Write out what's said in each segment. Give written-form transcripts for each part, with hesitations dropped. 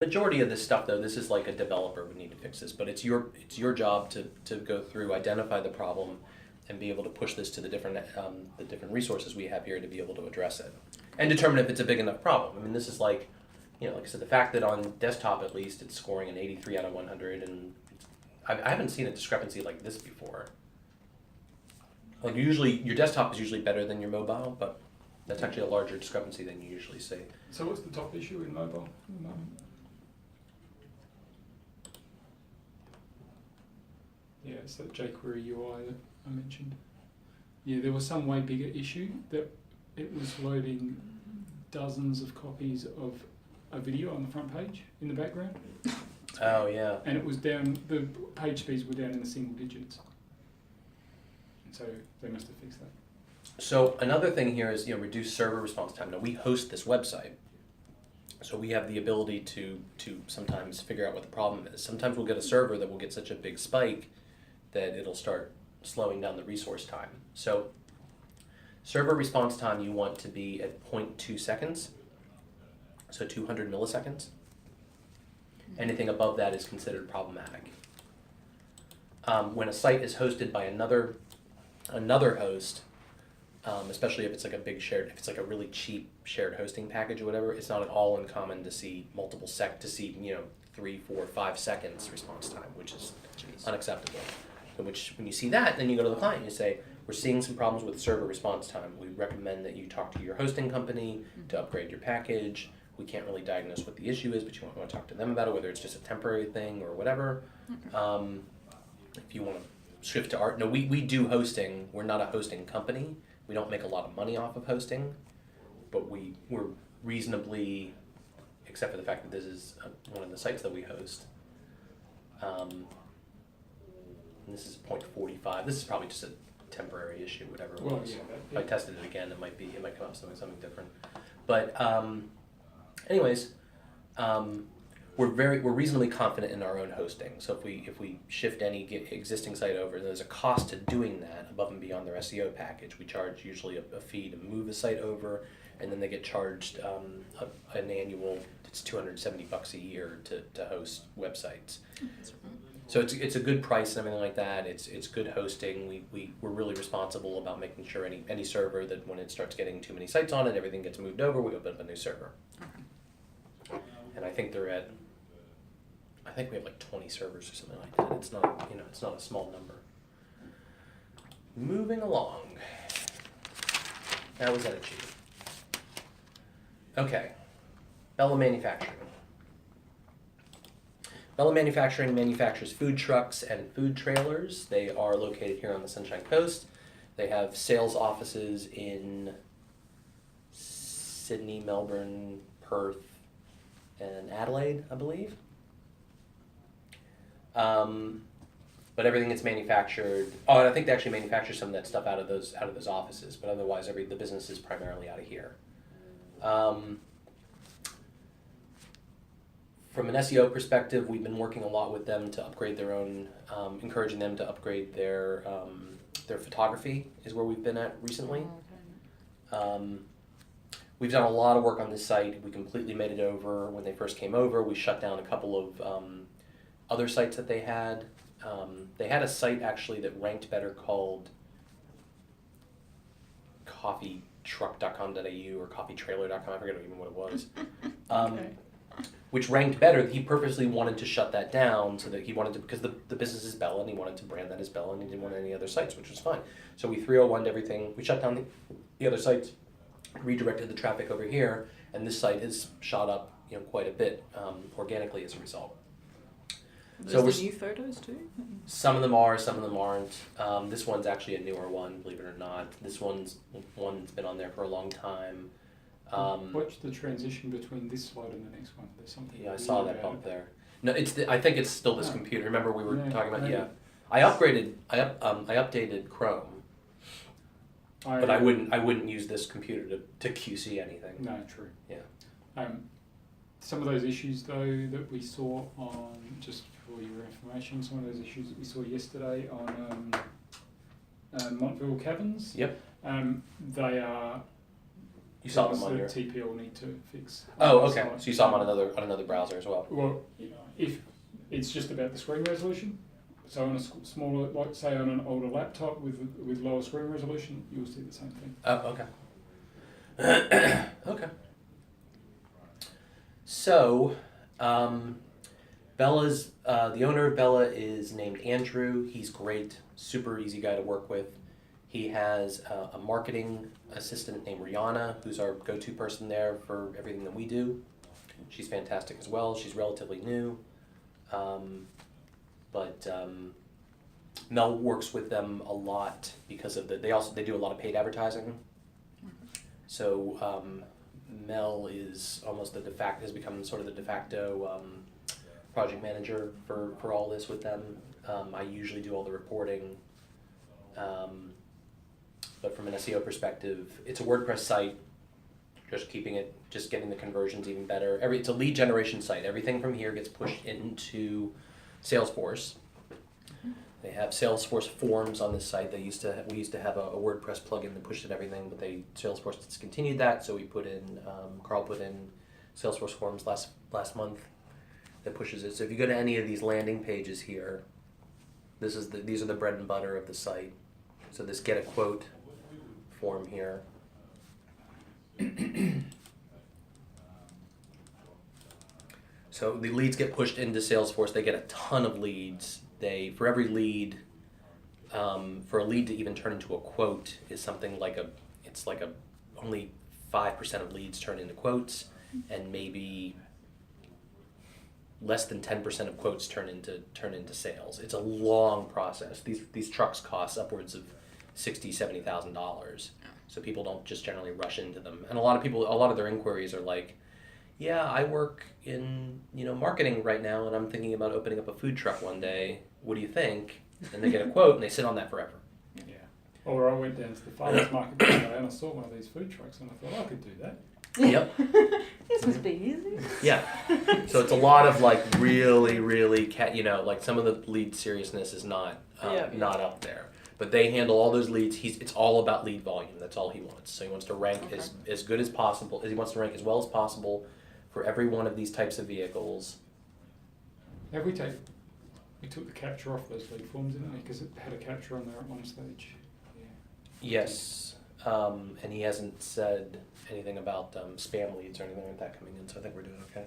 Majority of this stuff though, this is like a developer would need to fix this, but it's your job to go through, identify the problem, and be able to push this to the different resources we have here to be able to address it, and determine if it's a big enough problem. I mean, this is like, like I said, the fact that on desktop at least it's scoring an 83 out of 100, and I haven't seen a discrepancy like this before. Like usually, your desktop is usually better than your mobile, but that's actually a larger discrepancy than you usually see. So what's the top issue in mobile at the moment? Yeah, it's that jQuery UI that I mentioned. Yeah, there was some way bigger issue that it was loading dozens of copies of a video on the front page in the background. Oh yeah. And it was down, the page speeds were down in the single digits. And so they must have fixed that. So another thing here is reduce server response time. Now we host this website, so we have the ability to sometimes figure out what the problem is. Sometimes we'll get a server that will get such a big spike that it'll start slowing down the resource time. So server response time you want to be at 0.2 seconds, so 200 milliseconds. Anything above that is considered problematic. When a site is hosted by another host, especially if it's like a big shared, if it's like a really cheap shared hosting package or whatever, it's not at all uncommon to see 3, 4, 5 seconds response time, which is unacceptable. So when you see that, then you go to the client and you say, we're seeing some problems with server response time. We recommend that you talk to your hosting company to upgrade your package. We can't really diagnose what the issue is, but you want to talk to them about it, whether it's just a temporary thing or whatever. If you want to shift to art, no, we do hosting. We're not a hosting company. We don't make a lot of money off of hosting, but we're reasonably, except for the fact that this is one of the sites that we host. And this is 0.45. This is probably just a temporary issue, whatever it was. Yeah, If I tested it again, it might come up something different. But anyways, we're reasonably confident in our own hosting. So if we shift any existing site over, there's a cost to doing that above and beyond their SEO package. We charge usually a fee to move a site over, and then they get charged an annual. It's $270 a year to host websites. So it's a good price and everything like that. It's good hosting. We're really responsible about making sure any server that when it starts getting too many sites on it, everything gets moved over. We open up a new server. Okay. And I think we have like 20 servers or something like that. It's not a small number. Moving along. How was that achieved? Okay. Bella Manufacturing. Bella Manufacturing manufactures food trucks and food trailers. They are located here on the Sunshine Coast. They have sales offices in Sydney, Melbourne, Perth, and Adelaide, I believe. But everything gets manufactured. Oh, and I think they actually manufacture some of that stuff out of those offices. But otherwise, the business is primarily out of here. From an SEO perspective, we've been working a lot with them to upgrade their own, encouraging them to upgrade their photography is where we've been at recently. We've done a lot of work on this site. We completely made it over when they first came over. We shut down a couple of other sites that they had. They had a site actually that ranked better called coffeetruck.com.au or coffeetrailer.com. I forget even what it was. Okay. Which ranked better. He purposely wanted to shut that down so that he wanted to, because the business is Bella and he wanted to brand that as Bella and he didn't want any other sites, which was fine. So we 301'd everything. We shut down the other sites, redirected the traffic over here, and this site has shot up quite a bit organically as a result. There's the new photos too? Some of them are, some of them aren't. This one's actually a newer one, believe it or not. This one's been on there for a long time. Watch the transition between this slide and the next one. There's something. Yeah, I saw that bump there. No, I think it's still this computer. Remember we were talking about I updated Chrome, but I wouldn't use this computer to QC anything. No, true. Yeah. Some of those issues though that we saw on, just for your information, some of those issues that we saw yesterday on Montville Caverns. Yep. They are You saw things them on that your. TPL need to fix. Oh, on the okay. site. So you saw them on another browser as well. Well, if it's just about the screen resolution, so on a smaller, like say on an older laptop with lower screen resolution, you'll see the same thing. Oh, okay. Okay. So, Bella's the owner of Bella is named Andrew. He's great, super easy guy to work with. He has a marketing assistant named Rihanna, who's our go-to person there for everything that we do. She's fantastic as well. She's relatively new, but Mel works with them a lot because of they do a lot of paid advertising. So Mel is almost has become sort of the de facto project manager for all this with them. I usually do all the reporting. But from an SEO perspective, it's a WordPress site, just getting the conversions even better. It's a lead generation site. Everything from here gets pushed into Salesforce. They have Salesforce forms on this site. We used to have a WordPress plugin that pushed in everything, but Salesforce discontinued that, so Carl put in Salesforce forms last month that pushes it. So if you go to any of these landing pages here, these are the bread and butter of the site. So this get a quote form here. So the leads get pushed into Salesforce. They get a ton of leads. For every lead, for a lead to even turn into a quote is something like only 5% of leads turn into quotes, and maybe less than 10% of quotes turn into sales. It's a long process. These trucks cost upwards of $60,000-$70,000. So people don't just generally rush into them. And a lot of their inquiries are like, yeah, I work in marketing right now, and I'm thinking about opening up a food truck one day. What do you think? And they get a quote, and they sit on that forever. Yeah. Or I went down to the farmers market the other day and I saw one of these food trucks and I thought I could do that. Yep. This must be easy. Yeah. So it's a lot of like really, really like some of the lead seriousness is not not up there. But they handle all those leads. It's all about lead volume. That's all he wants. So he wants to rank as good as possible. He wants to rank as well as possible for every one of these types of vehicles. We took the capture off those lead forms, didn't we? Because it had a capture on there at one stage. Yeah. Yes. And he hasn't said anything about spam leads or anything like that coming in. So I think we're doing okay.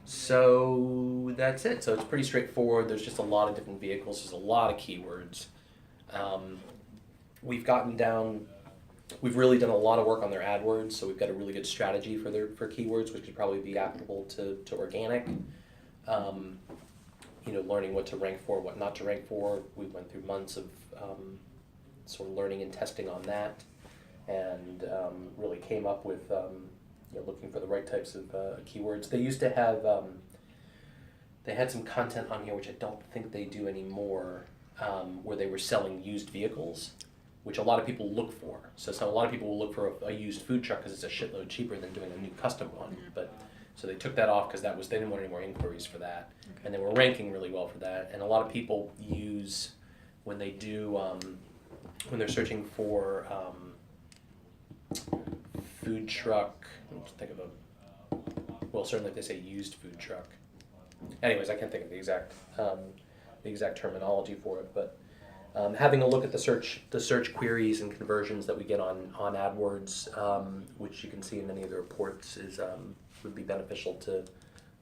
So that's it. So it's pretty straightforward. There's just a lot of different vehicles. There's a lot of keywords. We've really done a lot of work on their AdWords, so we've got a really good strategy for keywords, which could probably be applicable to organic. Learning what to rank for, what not to rank for. We went through months of sort of learning and testing on that, and really came up with looking for the right types of keywords. They used to have, they had some content on here, which I don't think they do anymore, where they were selling used vehicles, which a lot of people look for. So a lot of people will look for a used food truck because it's a shitload cheaper than doing a new custom one. So they took that off because they didn't want any more inquiries for that. Okay. And they were ranking really well for that. And a lot of people use, when they do, when they're searching for food truck, let's think of certainly if they say used food truck. Anyways, I can't think of the exact terminology for it, but having a look at the search queries and conversions that we get on AdWords, which you can see in many of the reports, would be beneficial to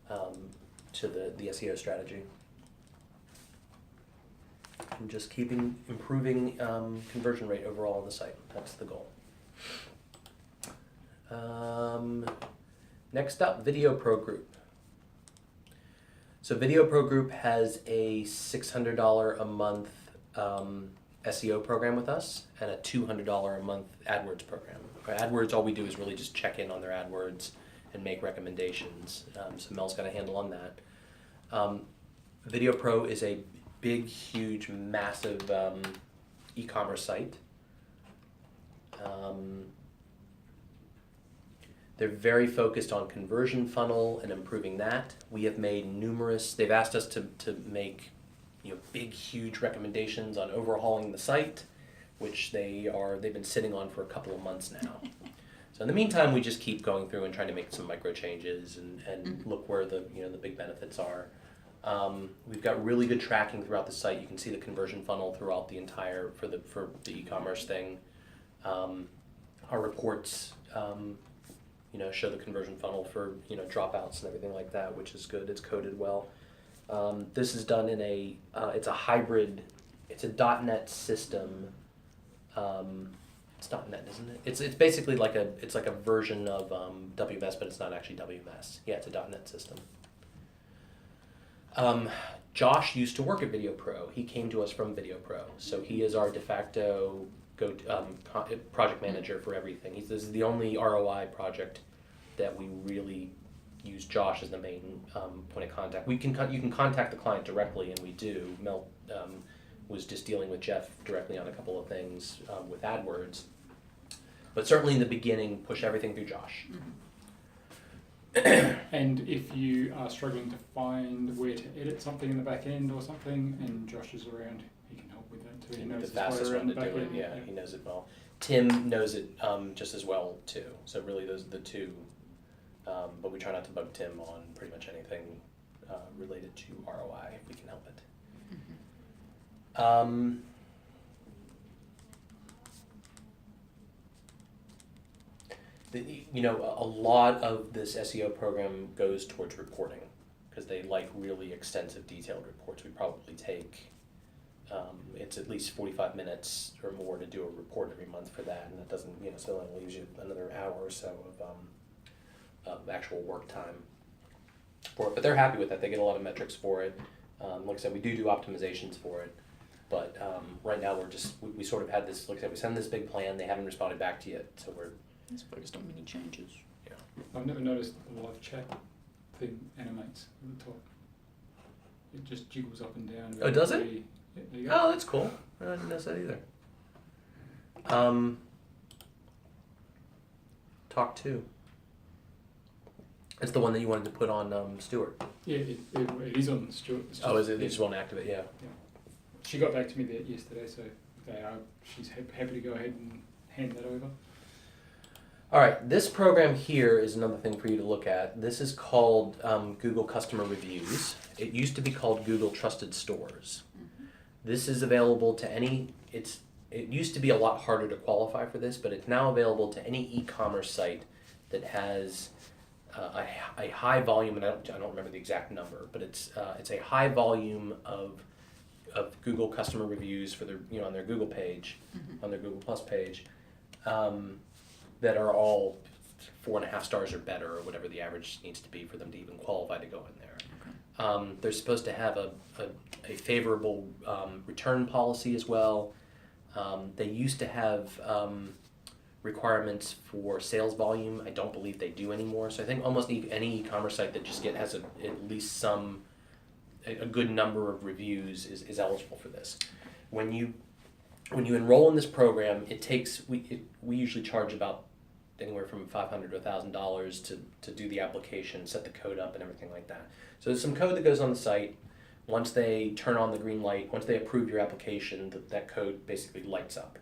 the SEO strategy. And just improving conversion rate overall on the site. That's the goal. Next up, Video Pro Group. So Video Pro Group has a $600 a month SEO program with us and a $200 a month AdWords program. For AdWords, all we do is really just check in on their AdWords and make recommendations. So Mel's got a handle on that. Video Pro is a big, huge, massive e-commerce site. They're very focused on conversion funnel and improving that. We have made they've asked us to make big, huge recommendations on overhauling the site. which they've been sitting on for a couple of months now. So in the meantime, we just keep going through and trying to make some micro changes and look where the big benefits are. We've got really good tracking throughout the site. You can see the conversion funnel throughout the entire for the e-commerce thing. Our reports, show the conversion funnel for dropouts and everything like that, which is good. It's coded well. This is done in it's a hybrid. It's a .NET system. It's .NET, isn't it? It's basically like a version of WMS, but it's not actually WMS. Yeah, it's a .NET system. Josh used to work at Video Pro. He came to us from Video Pro, so he is our de facto project manager for everything. This is the only ROI project that we really use Josh as the main point of contact. You can contact the client directly, and we do. Mel was just dealing with Jeff directly on a couple of things with AdWords, but certainly in the beginning, push everything through Josh. And if you are struggling to find where to edit something in the back end or something, and Josh is around, he can help with that too. He knows The his way fastest around one the to back do it, end. yeah, he knows it well. Tim knows it just as well too. So really, those are the two. But we try not to bug Tim on pretty much anything related to ROI if we can help it. A lot of this SEO program goes towards reporting because they like really extensive, detailed reports. We probably take it's at least 45 minutes or more to do a report every month for that, and that doesn't so that leaves you another hour or so of actual work time for it. But they're happy with that. They get a lot of metrics for it. Like I said, we do optimizations for it. But right now we sort of had this, like I said, we send this big plan, they haven't responded back to yet, so we're It's focused on mini changes. I've never noticed the live chat thing animates at the top. It just jiggles up and down. Oh, does it? very- Yeah, there you go. Oh, that's cool. I didn't notice that either. Talk to. It's the one that you wanted to put on Stuart. Yeah, it is on Stuart. It's Oh, just- is it? They just won't activate, yeah. She got back to me there yesterday, so she's happy to go ahead and hand that over. All right, this program here is another thing for you to look at. This is called Google Customer Reviews. It used to be called Google Trusted Stores. This is available to it used to be a lot harder to qualify for this, but it's now available to any e-commerce site that has a high volume, and I don't remember the exact number, but it's a high volume of Google customer reviews for their on their Google page, on their Google Plus page, that are all 4.5 stars or better, or whatever the average needs to be for them to even qualify to go in there. Okay. They're supposed to have a favorable return policy as well. They used to have requirements for sales volume. I don't believe they do anymore. So I think almost any e-commerce site that just has at least a good number of reviews is eligible for this. When you enroll in this program, we usually charge about anywhere from $500 to $1,000 to do the application, set the code up, and everything like that. So there's some code that goes on the site. Once they turn on the green light, once they approve your application, that code basically lights up,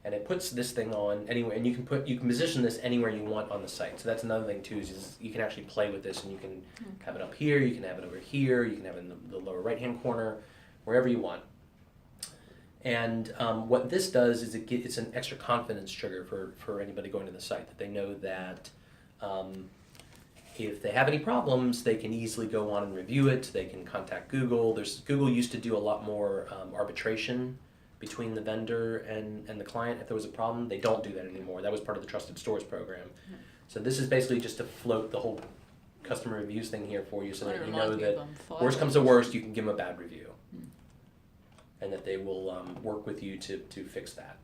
and it puts this thing on anywhere. And you can position this anywhere you want on the site. So that's another thing too, is you can actually play with this, and you can have it up here, you can have it over here, you can have it in the lower right hand corner, wherever you want. And what this does is it's an extra confidence trigger for anybody going to the site, that they know that if they have any problems, they can easily go on and review it. They can contact Google. Google used to do a lot more arbitration between the vendor and the client if there was a problem. They don't do that anymore. That was part of the Trusted Stores program. So this is basically just to float the whole customer reviews thing here for you, so that you know that worst comes to worst, you can give them a bad review. And that they will work with you to fix that.